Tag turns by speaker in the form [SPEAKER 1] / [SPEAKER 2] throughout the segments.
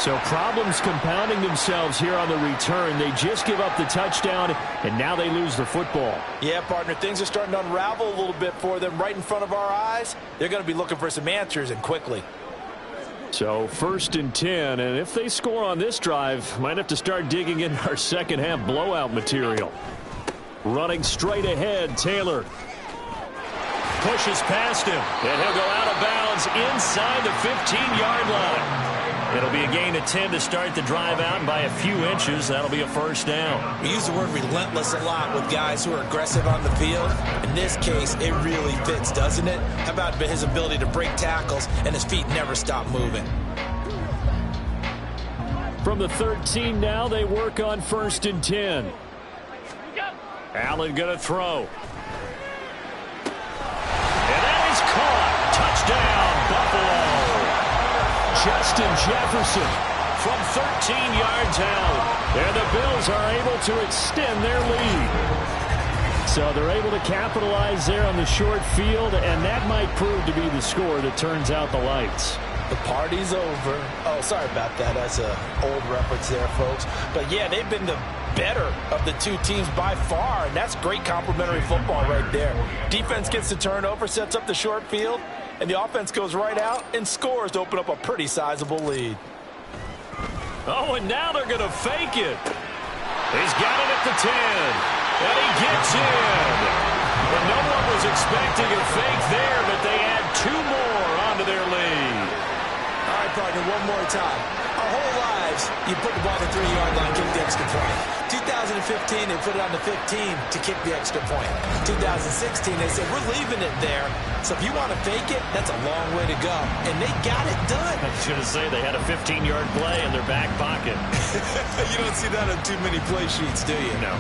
[SPEAKER 1] So problems compounding themselves here on the return. They just give up the touchdown, and now they lose the football.
[SPEAKER 2] Yeah, partner, things are starting to unravel a little bit for them right in front of our eyes. They're going to be looking for some answers, and quickly.
[SPEAKER 1] So 1st and 10, and if they score on this drive, might have to start digging in our second half blowout material. Running straight ahead, Taylor. Pushes past him, and he'll go out of bounds inside the 15-yard line. It'll be a gain of 10 to start the drive out, and by a few inches, that'll be a first down.
[SPEAKER 2] We use the word relentless a lot with guys who are aggressive on the field. In this case, it really fits, doesn't it? How about his ability to break tackles and his feet never stop moving?
[SPEAKER 1] From the 13 now, they work on 1st and 10. Allen going to throw. And that is caught. Touchdown, Buffalo. Justin Jefferson from 13 yards out. And the Bills are able to extend their lead. So they're able to capitalize there on the short field, and that might prove to be the score that turns out the lights.
[SPEAKER 2] The party's over. Oh, sorry about that. That's an old reference there, folks. But, yeah, they've been the better of the two teams by far, and that's great complementary football right there. Defense gets the turnover, sets up the short field, and the offense goes right out and scores to open up a pretty sizable lead.
[SPEAKER 1] Oh, and now they're going to fake it. He's got it at the 10, and he gets in. And no one was expecting a fake there, but they add 2 more onto their lead.
[SPEAKER 2] All right, partner, one more time. Our whole lives, you put the ball at the 3-yard line, kick the extra point. 2015, they put it on the 15 to kick the extra point. 2016, they said, we're leaving it there. So if you want to fake it, that's a long way to go. And they got it done.
[SPEAKER 1] I was going to say they had a 15-yard play in their back pocket.
[SPEAKER 2] You don't see that on too many play sheets, do you?
[SPEAKER 1] No.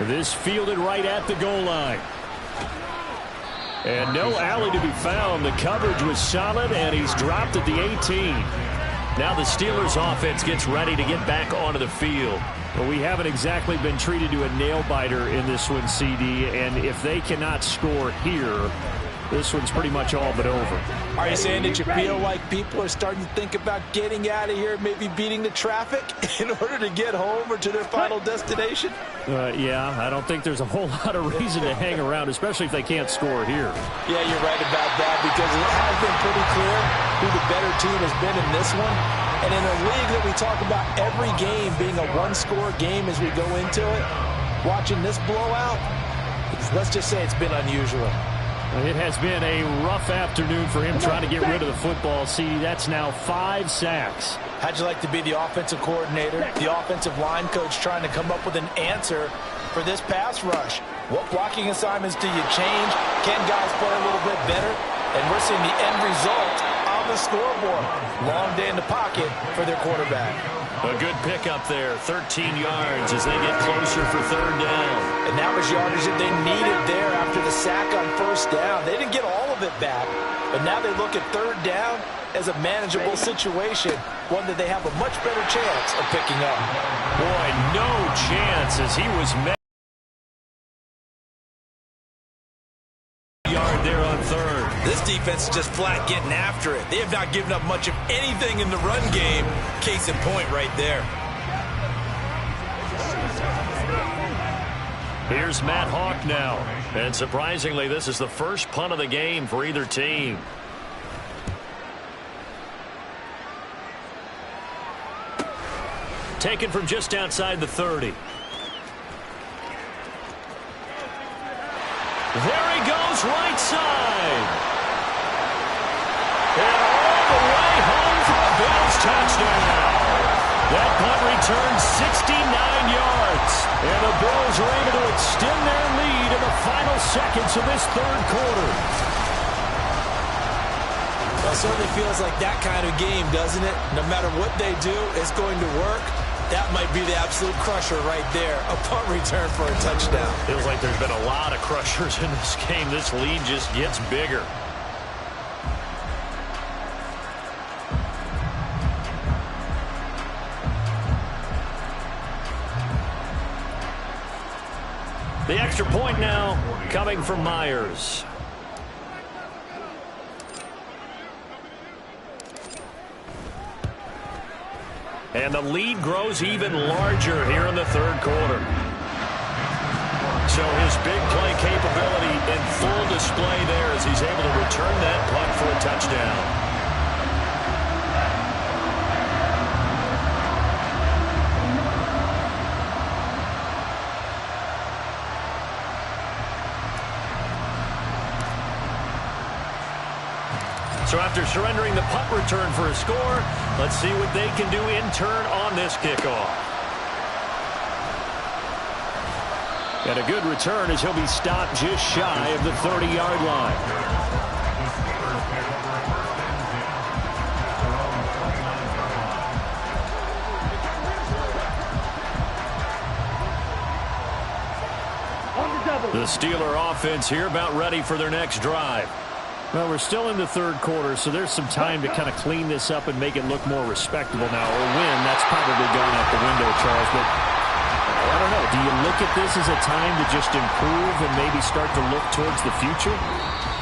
[SPEAKER 1] This fielded right at the goal line. And no alley to be found. The coverage was solid, and he's dropped at the 18. Now the Steelers offense gets ready to get back onto the field. But we haven't exactly been treated to a nail-biter in this one, CD. And if they cannot score here, this one's pretty much all but over.
[SPEAKER 2] Are you saying that you feel like people are starting to think about getting out of here, maybe beating the traffic in order to get home or to their final destination?
[SPEAKER 1] Yeah, I don't think there's a whole lot of reason to hang around, especially if they can't score here.
[SPEAKER 2] Yeah, you're right about that, because it has been pretty clear who the better team has been in this one. And in a league that we talk about every game being a one-score game as we go into it, watching this blowout, let's just say it's been unusual.
[SPEAKER 1] It has been a rough afternoon for him trying to get rid of the football. See, that's now 5 sacks.
[SPEAKER 2] How'd you like to be the offensive coordinator, the offensive line coach, trying to come up with an answer for this pass rush? What blocking assignments do you change? Can guys play a little bit better? And we're seeing the end result on the scoreboard. Long day in the pocket for their quarterback.
[SPEAKER 1] A good pickup there, 13 yards as they get closer for 3rd down.
[SPEAKER 2] And that was yardage that they needed there after the sack on 1st down. They didn't get all of it back, but now they look at 3rd down as a manageable situation, one that they have a much better chance of picking up.
[SPEAKER 1] Boy, no chance as he was met. Yard there on 3rd.
[SPEAKER 2] This defense is just flat getting after it. They have not given up much of anything in the run game. Case in point right there.
[SPEAKER 1] Here's Matt Hawk now. And surprisingly, this is the first punt of the game for either team. Taken from just outside the 30. There he goes, right side. And all the way home for a Bills touchdown. That punt returns 69 yards. And the Bills are able to extend their lead in the final seconds of this 3rd quarter.
[SPEAKER 2] Well, it certainly feels like that kind of game, doesn't it? No matter what they do, it's going to work. That might be the absolute crusher right there. A punt return for a touchdown.
[SPEAKER 1] Feels like there's been a lot of crushers in this game. This lead just gets bigger. The extra point now coming from Myers. And the lead grows even larger here in the third quarter. So his big play capability in full display there as he's able to return that punt for a touchdown. So after surrendering the punt return for a score, let's see what they can do in turn on this kickoff. And a good return as he'll be stopped just shy of the 30-yard line. The Steeler offense here about ready for their next drive. Well, we're still in the third quarter, so there's some time to kind of clean this up and make it look more respectable now. Or win, that's probably gone out the window, Charles. But I don't know. Do you look at this as a time to just improve and maybe start to look towards the future?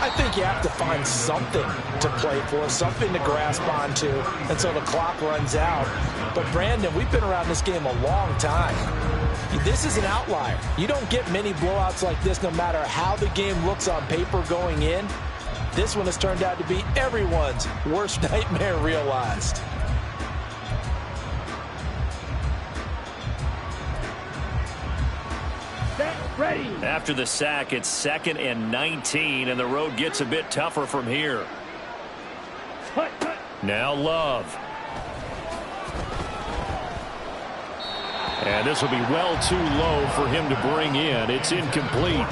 [SPEAKER 2] I think you have to find something to play for, something to grasp onto until the clock runs out. But, Brandon, we've been around this game a long time. This is an outlier. You don't get many blowouts like this no matter how the game looks on paper going in. This one has turned out to be everyone's worst nightmare realized.
[SPEAKER 3] Ready.
[SPEAKER 1] After the sack, it's 2nd and 19, and the road gets a bit tougher from here. Now Love. And this will be well too low for him to bring in. It's incomplete.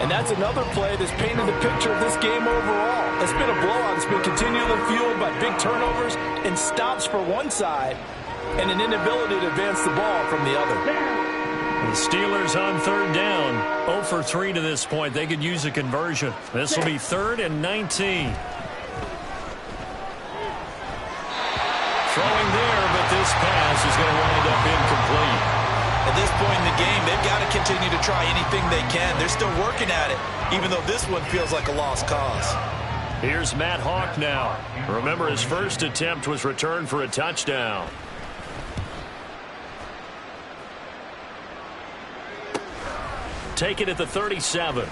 [SPEAKER 2] And that's another play that's painted the picture of this game overall. It's been a blowout. It's been continually fueled by big turnovers and stops for one side and an inability to advance the ball from the other.
[SPEAKER 1] The Steelers on third down. 0 for 3 to this point. They could use a conversion. This will be 3rd and 19. Throwing there, but this pass is going to wind up incomplete.
[SPEAKER 2] At this point in the game, they've got to continue to try anything they can. They're still working at it, even though this one feels like a lost cause.
[SPEAKER 1] Here's Matt Hawk now. Remember, his first attempt was returned for a touchdown. Take it at the 37.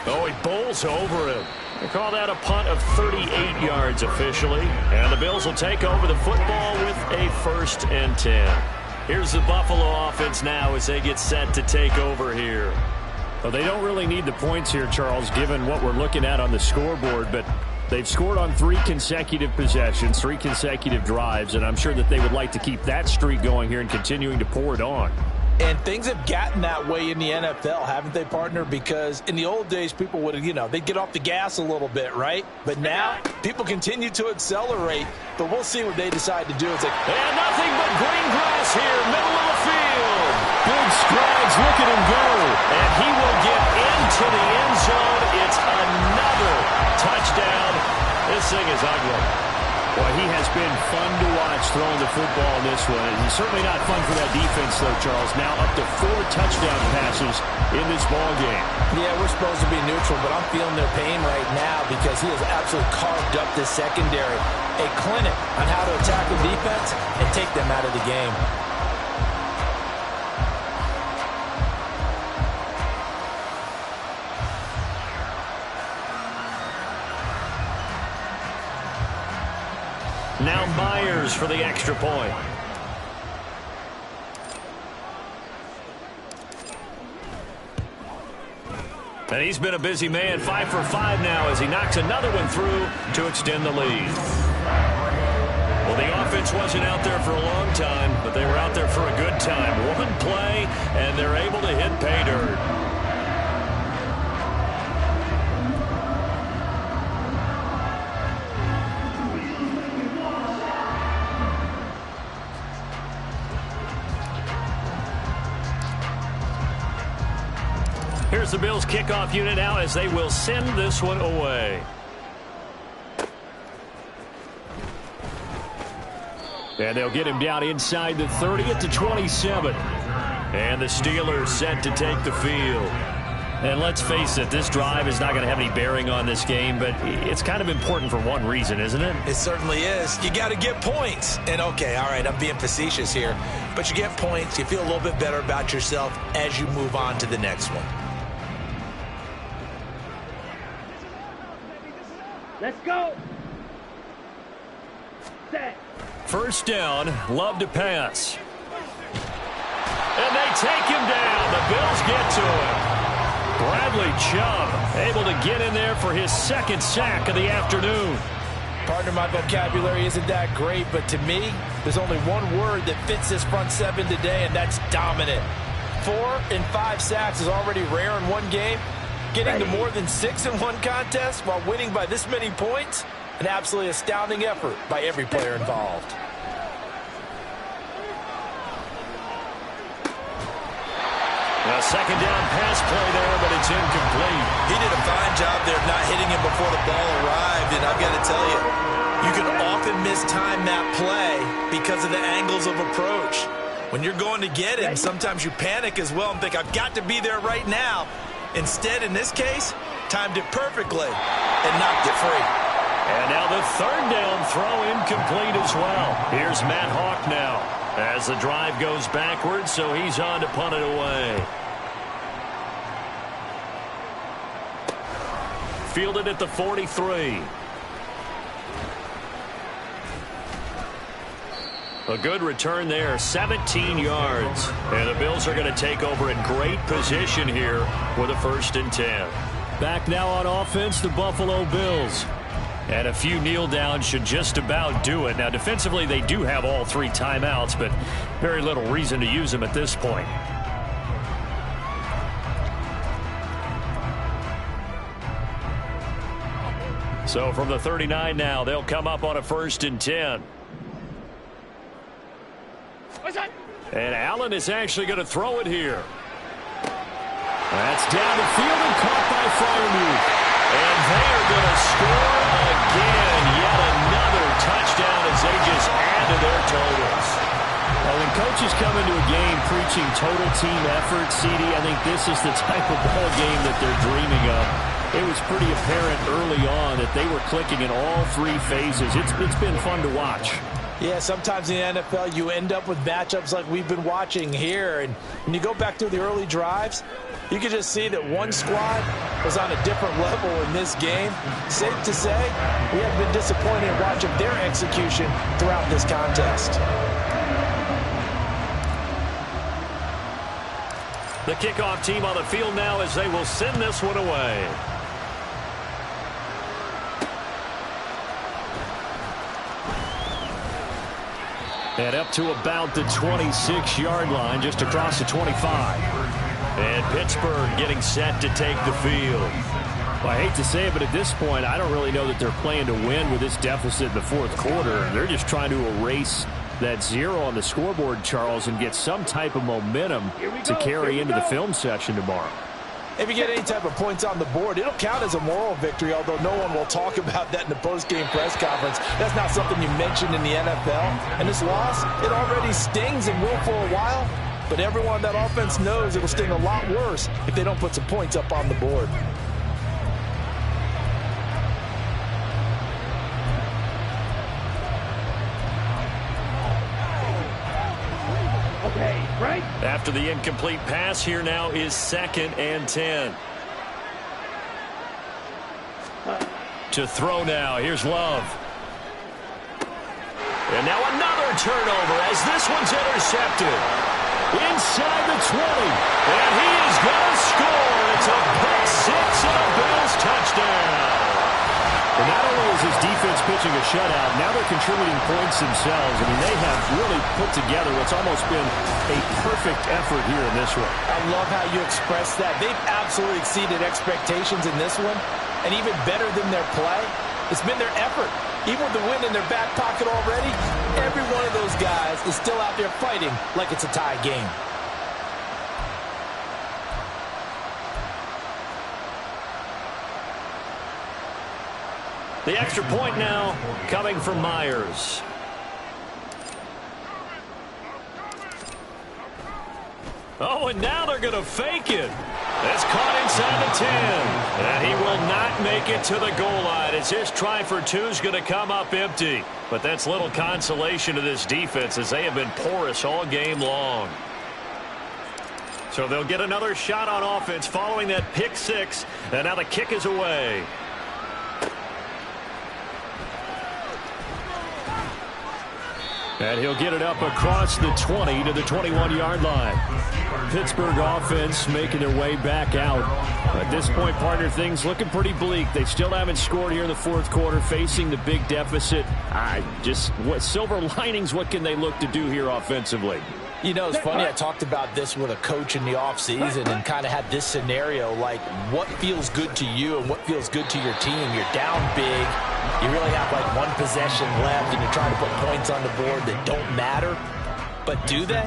[SPEAKER 1] Oh, he bowls over him. They call that a punt of 38 yards officially. And the Bills will take over the football with a 1st and 10. Here's the Buffalo offense now as they get set to take over here. Well, they don't really need the points here, Charles, given what we're looking at on the scoreboard, but they've scored on 3 consecutive possessions, 3 consecutive drives, and I'm sure that they would like to keep that streak going here and continuing to pour it on.
[SPEAKER 2] And things have gotten that way in the NFL, haven't they, partner? Because in the old days, people would, they'd get off the gas a little bit, right? But now, people continue to accelerate, but we'll see what they decide to do. It's like,
[SPEAKER 1] and nothing but green grass here, middle of the field. Big strides, look at him go. And he will get into the end zone. It's another touchdown. This thing is ugly. Boy, he has been fun to watch throwing the football in this one. And he's certainly not fun for that defense, though, Charles. Now up to 4 touchdown passes in this ball game.
[SPEAKER 2] Yeah, we're supposed to be neutral, but I'm feeling their pain right now because he has absolutely carved up this secondary. A clinic on how to attack the defense and take them out of the game.
[SPEAKER 1] Now Myers for the extra point. And he's been a busy man, 5 for 5 now as he knocks another one through to extend the lead. Well, the offense wasn't out there for a long time, but they were out there for a good time. One play, and they're able to hit pay dirt. Here's the Bills kickoff unit now as they will send this one away. And they'll get him down inside the 30 at the 27. And the Steelers set to take the field. And let's face it, this drive is not going to have any bearing on this game, but it's kind of important for one reason, isn't it?
[SPEAKER 2] It certainly is. You got to get points. And, okay, all right, I'm being facetious here. But you get points. You feel a little bit better about yourself as you move on to the next one.
[SPEAKER 3] Let's go. Set.
[SPEAKER 1] First down, Love to pass. And they take him down. The Bills get to him. Bradley Chubb able to get in there for his second sack of the afternoon.
[SPEAKER 2] Partner, my vocabulary isn't that great, but to me, there's only one word that fits this front seven today, and that's dominant. 4 and 5 sacks is already rare in one game. Getting to more than 6 in one contest while winning by this many points, an absolutely astounding effort by every player involved.
[SPEAKER 1] A second down pass play there, but it's incomplete.
[SPEAKER 2] He did a fine job there of not hitting him before the ball arrived, and I've got to tell you, you can often mistime that play because of the angles of approach. When you're going to get him, sometimes you panic as well and think, I've got to be there right now. Instead, in this case, timed it perfectly and knocked it free.
[SPEAKER 1] And now the third down throw incomplete as well. Here's Matt Hawk now as the drive goes backwards, so he's on to punt it away. Fielded at the 43. A good return there, 17 yards. And the Bills are going to take over in great position here with a 1st and 10. Back now on offense, the Buffalo Bills. And a few kneel downs should just about do it. Now, defensively, they do have all 3 timeouts, but very little reason to use them at this point. So from the 39 now, they'll come up on a 1st and 10. And Allen is actually going to throw it here. That's down the field and caught by Freiermuth. And they are going to score again. Yet another touchdown as they just add to their totals. Well, when coaches come into a game preaching total team effort, CD, I think this is the type of ball game that they're dreaming of. It was pretty apparent early on that they were clicking in all 3 phases. It's been fun to watch.
[SPEAKER 2] Yeah, sometimes in the NFL you end up with matchups like we've been watching here. And when you go back through the early drives, you can just see that one squad was on a different level in this game. Safe to say, we have been disappointed in watching their execution throughout this contest.
[SPEAKER 1] The kickoff team on the field now as they will send this one away. And up to about the 26-yard line, just across the 25. And Pittsburgh getting set to take the field. Well, I hate to say it, but at this point, I don't really know that they're playing to win with this deficit in the 4th quarter. They're just trying to erase that 0 on the scoreboard, Charles, and get some type of momentum to carry into the film session tomorrow.
[SPEAKER 2] If you get any type of points on the board, it'll count as a moral victory, although no one will talk about that in the post-game press conference. That's not something you mentioned in the NFL. And this loss, it already stings and will for a while, but everyone on that offense knows it'll sting a lot worse if they don't put some points up on the board.
[SPEAKER 3] Okay, right?
[SPEAKER 1] After the incomplete pass, here now is 2nd and 10. To throw now, here's Love. And now another turnover as this one's intercepted. Inside the 20. And he is going to score. It's a pick 6 and a Bills touchdown. And not only is his defense pitching a shutout, now they're contributing points themselves. I mean, they have really put together what's almost been a perfect effort here in this one.
[SPEAKER 2] I love how you express that. They've absolutely exceeded expectations in this one. And even better than their play, it's been their effort. Even with the win in their back pocket already, every one of those guys is still out there fighting like it's a tie game.
[SPEAKER 1] The extra point now coming from Myers. Oh, and now they're going to fake it. It's caught inside the 10. And he will not make it to the goal line as his try for two is going to come up empty. But that's little consolation to this defense as they have been porous all game long. So they'll get another shot on offense following that pick six. And now the kick is away. And he'll get it up across the 20 to the 21-yard line. Pittsburgh offense making their way back out. At this point, partner, things looking pretty bleak. They still haven't scored here in the fourth quarter, facing the big deficit. What silver linings, what can they look to do here offensively?
[SPEAKER 2] You know, it's funny, I talked about this with a coach in the offseason and kind of had this scenario, like what feels good to you and what feels good to your team. You're down big. You really have like one possession left and you're trying to put points on the board that don't matter. But do they?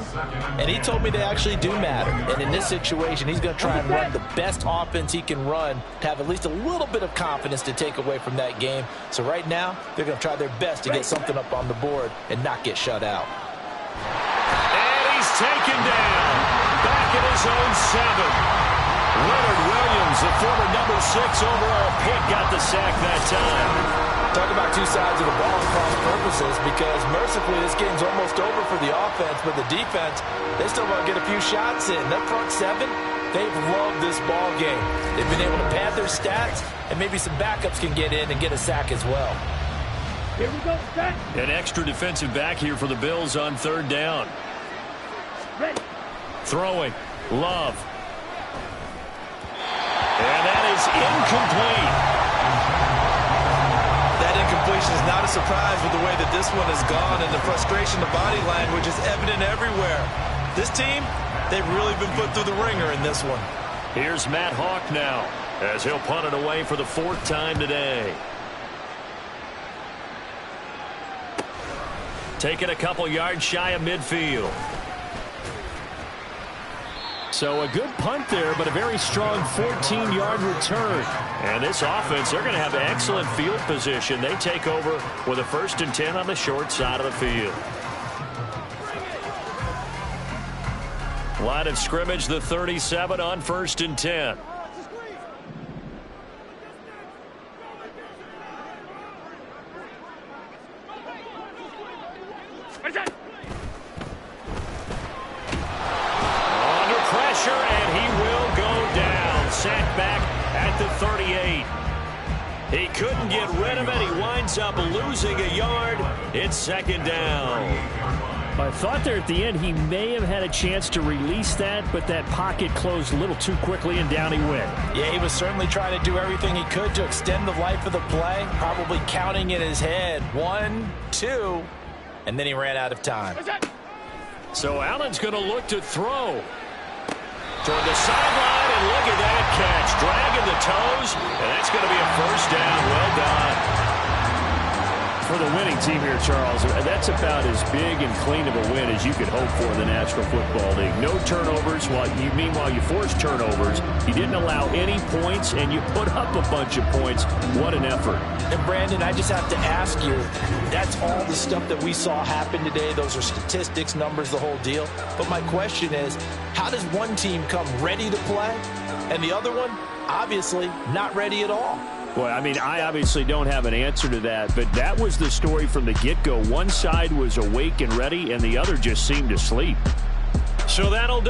[SPEAKER 2] And he told me they actually do matter. And in this situation, he's going to try and run the best offense he can run to have at least a little bit of confidence to take away from that game. So right now, they're going to try their best to get something up on the board and not get shut out.
[SPEAKER 1] He's taken down. Back at his own 7. Leonard Williams, the former number 6 overall pick, got the sack that time.
[SPEAKER 2] Talk about two sides of the ball across purposes, because mercifully this game's almost over for the offense, but the defense, they still want to get a few shots in. That front 7, they've loved this ball game. They've been able to pad their stats, and maybe some backups can get in and get a sack as well.
[SPEAKER 3] Here we go, set.
[SPEAKER 1] An extra defensive back here for the Bills on third down.
[SPEAKER 3] Ready.
[SPEAKER 1] Throwing. Love. And that is incomplete.
[SPEAKER 2] That incompletion is not a surprise with the way that this one has gone, and the frustration, the body language is evident everywhere. This team, they've really been put through the ringer in this one.
[SPEAKER 1] Here's Matt Hawk now as he'll punt it away for the 4th time today. Taking a couple yards shy of midfield. So a good punt there, but a very strong 14-yard return. And this offense, they're going to have excellent field position. They take over with a 1st and 10 on the short side of the field. Line of scrimmage, the 37 on 1st and 10. Sacked back at the 38. He couldn't get rid of it. He winds up losing a yard. It's 2nd down.
[SPEAKER 4] I thought there at the end he may have had a chance to release that, but that pocket closed a little too quickly and down he went.
[SPEAKER 2] Yeah, he was certainly trying to do everything he could to extend the life of the play, probably counting in his head 1, 2, and then he ran out of time.
[SPEAKER 1] So Allen's going to look to throw. Toward the sideline, and look at that catch. Dragging the toes, and that's going to be a 1st down. Well done.
[SPEAKER 4] For the winning team here, Charles, that's about as big and clean of a win as you could hope for in the National Football League. No turnovers. Meanwhile, you forced turnovers. You didn't allow any points, and you put up a bunch of points. What an effort.
[SPEAKER 2] And, Brandon, I just have to ask you, that's all the stuff that we saw happen today. Those are statistics, numbers, the whole deal. But my question is, how does one team come ready to play, and the other one, obviously, not ready at all?
[SPEAKER 4] Well, I mean, I obviously don't have an answer to that, but that was the story from the get-go. One side was awake and ready, and the other just seemed to sleep.
[SPEAKER 1] So that'll do